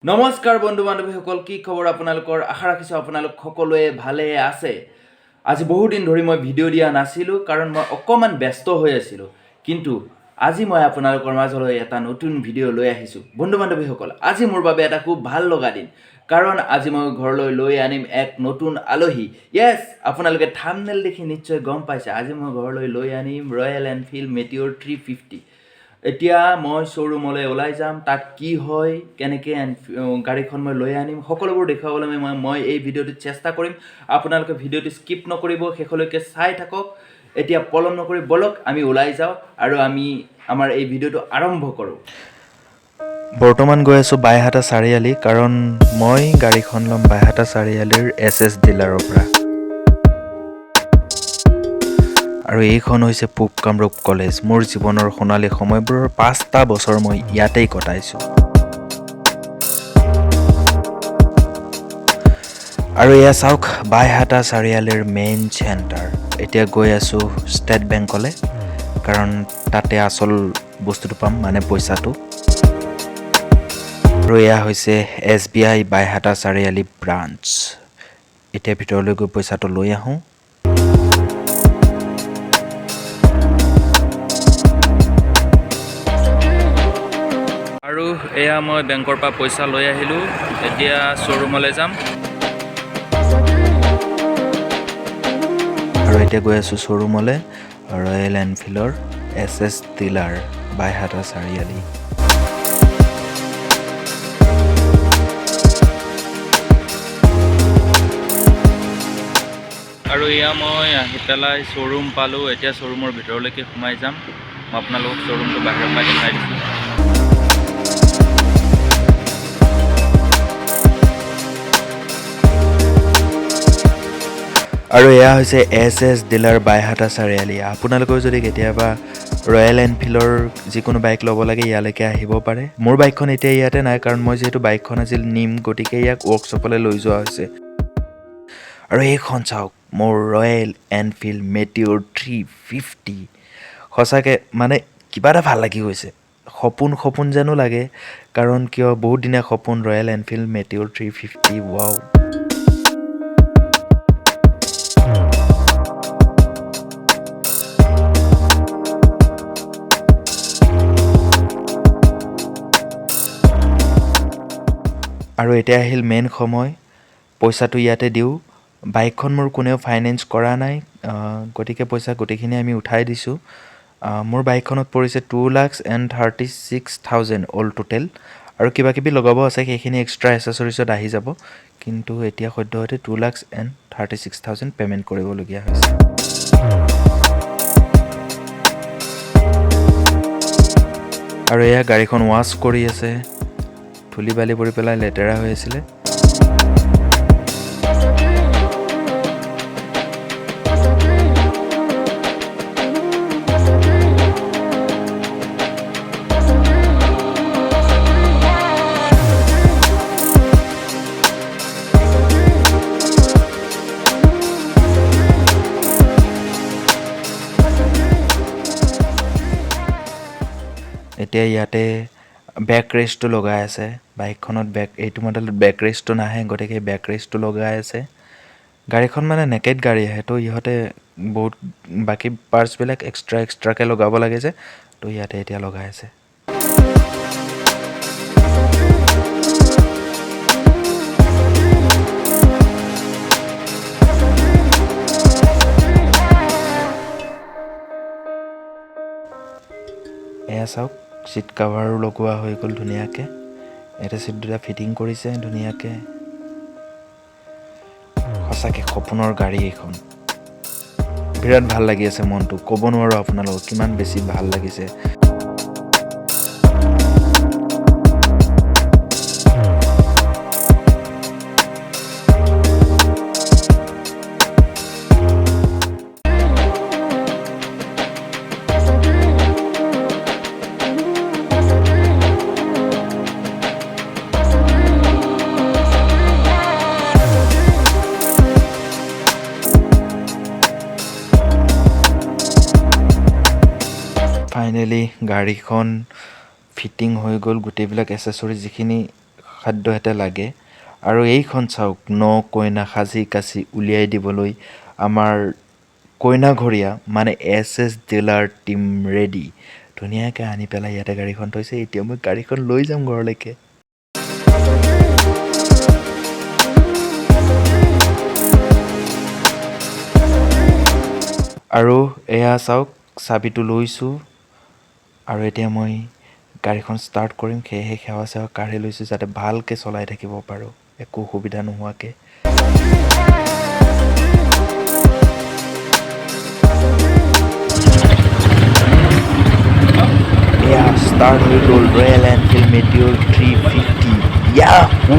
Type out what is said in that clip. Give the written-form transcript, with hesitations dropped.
নমস্কাৰ বন্ধু বান্ধৱীসকল, কি খবৰ আপোনালোকৰ? আশা ৰাখিছোঁ আপোনালোক সকলোৱে ভালে আছে। আজি বহুদিন ধৰি মই ভিডিঅ' দিয়া নাছিলোঁ কাৰণ মই অকণমান ব্যস্ত হৈ আছিলোঁ, কিন্তু আজি মই আপোনালোকৰ মাজলৈ এটা নতুন ভিডিঅ' লৈ আহিছোঁ। বন্ধু বান্ধৱীসকল, আজি মোৰ বাবে এটা খুব ভাল লগা দিন, কাৰণ আজি মই ঘৰলৈ লৈ আনিম এক নতুন আলহী। য়েছ, আপোনালোকে থাম্বনেইল দেখি নিশ্চয় গম পাইছে, আজি মই ঘৰলৈ লৈ আনিম ৰয়েল এনফিল্ড মেটিঅৰ 350। এতিয়া মই শ্ব'ৰুমলৈ ওলাই যাম, তাত কি হয়, কেনেকৈ গাড়ীখন মই লৈ আনিম, সকলোবোৰ দেখুৱাবলৈ মই এই ভিডিঅ'টোত চেষ্টা কৰিম। আপোনালোকে ভিডিঅ'টো স্কিপ নকৰিব, শেষলৈকে চাই থাকক। এতিয়া পলম নকৰি বলক আমি ওলাই যাওঁ আৰু আমি আমাৰ এই ভিডিঅ'টো আৰম্ভ কৰোঁ। বৰ্তমান গৈ আছোঁ বাইহাটা চাৰিআলি, কাৰণ মই গাড়ীখন ল'ম বাইহাটা চাৰিআলিৰ এছ ডিলাৰৰ পৰা। আৰু এইখন হৈছে পূব কামৰূপ কলেজ। মোৰ জীৱনৰ সোণালী সময়বোৰৰ 5টা বছৰ মই ইয়াতেই কটাইছোঁ। আৰু এয়া চাওক, বাইহাটা চাৰিআলিৰ মেইন চেণ্টাৰ। এতিয়া গৈ আছোঁ ষ্টেট বেংকলৈ, কাৰণ তাতে আচল বস্তুটো পাম, মানে পইচাটো। আৰু এয়া হৈছে SBI বাইহাটা চাৰিআলি ব্ৰাঞ্চ। এতিয়া ভিতৰলৈ গৈ পইচাটো লৈ আহোঁ। আৰু এয়া মই বেংকৰ পৰা পইচা লৈ আহিলোঁ, এতিয়া শ্ব'ৰুমলৈ যাম। আৰু এতিয়া গৈ আছোঁ শ্ব'ৰুমলৈ, royal এনফিল্ডৰ SS dealer Baihata Chariali. আৰু এয়া মই আহি পেলাই শ্ব'ৰুম পালোঁ। এতিয়া শ্ব'ৰুমৰ ভিতৰলৈকে সোমাই যাম। মই আপোনালোকক শ্ব'ৰুমটো বাহিৰৰ পৰা দেখাই দিছোঁ। আৰু এয়া হৈছে SS ডিলাৰ বাইহাটা চাৰিআলি। আপোনালোকেও যদি কেতিয়াবা ৰয়েল এনফিল্ডৰ যিকোনো বাইক ল'ব লাগে, ইয়ালৈকে আহিব পাৰে। মোৰ বাইকখন এতিয়া ইয়াতে নাই, কাৰণ মই যিহেতু বাইকখন আজি নিম, গতিকে ইয়াক ৱৰ্কশ্বপলৈ লৈ যোৱা হৈছে। আৰু এইখন চাওক, মোৰ ৰয়েল এনফিল্ড মেটিঅৰ 350। সঁচাকৈ মানে কিবা এটা ভাল লাগি গৈছে। সপোন যেনো লাগে, কাৰণ কিয় বহুত দিনীয়া সপোন ৰয়েল এনফিল্ড মেটিঅৰ 350। ৱাও! আৰু এতিয়া আহিল মেইন সময়, পইচাটো ইয়াতে দিওঁ। বাইকখন মোৰ কোনেও ফাইনেন্স কৰা নাই, গতিকে পইচা গোটেইখিনি আমি উঠাই দিছোঁ। মোৰ বাইকখনত পৰিছে 2,36,000 অল টোটেল। আৰু কিবা কিবি লগাব আছে, সেইখিনি এক্সট্ৰা এচেছৰিজত আহি যাব, কিন্তু এতিয়া সদ্যহতে 2,36,000 পে'মেণ্ট কৰিবলগীয়া হৈছে। আৰু এয়া গাড়ীখন ৱাছ কৰি আছে, ধূলি বালি পৰি পেলাই লেতেৰা হৈ আছিলে। এতিয়া ইয়াতে বেক ৰেষ্টটো লগাই আছে। বাইকখনত এইটো মডেলত বেক ৰেষ্টটো নাহে, গতিকে বেক ৰেষ্টটো লগাই আছে। গাড়ীখন মানে নেকেড গাড়ী আহে, তো ইহঁতে বহুত বাকী পাৰ্টছবিলাক এক্সট্ৰাকৈ লগাব লাগে যে, তো ইয়াতে এতিয়া লগাই আছে। এয়া চাওক, ছিট কাভাৰো লগোৱা হৈ গ'ল ধুনীয়াকৈ। ইয়াতে ছিট দুটা ফিটিং কৰিছে ধুনীয়াকৈ। সঁচাকৈ সপোনৰ গাড়ী এইখন। বিৰাট ভাল লাগি আছে মনটো, ক'ব নোৱাৰোঁ আপোনালোকক কিমান বেছি ভাল লাগিছে। ফাইনেলি গাড়ীখন ফিটিং হৈ গ'ল, গোটেইবিলাক এচেছৰিজ যিখিনি খাদ্যহেঁতে লাগে আৰু এইখন চাওক ন কইনা সাজি কাচি উলিয়াই দিবলৈ আমাৰ কইনাঘৰীয়া মানে এছ ডিলাৰ টীম ৰেডি ধুনীয়াকৈ আনি পেলাই ইয়াতে গাড়ীখন থৈছে এতিয়া মই গাড়ীখন লৈ যাম ঘৰলৈকে আৰু এয়া চাওক চাবিটো লৈছোঁ আৰু এতিয়া মই গাড়ীখন ষ্টাৰ্ট কৰিম সেয়েহে সেৱা চেৱা কাঢ়ি লৈছোঁ যাতে ভালকৈ চলাই থাকিব পাৰোঁ একো অসুবিধা নোহোৱাকৈ এয়া ষ্টাৰ্ট হৈ গ'ল ৰয়েল এনফিল্ড মেটিঅৰ 350 ইয়াহু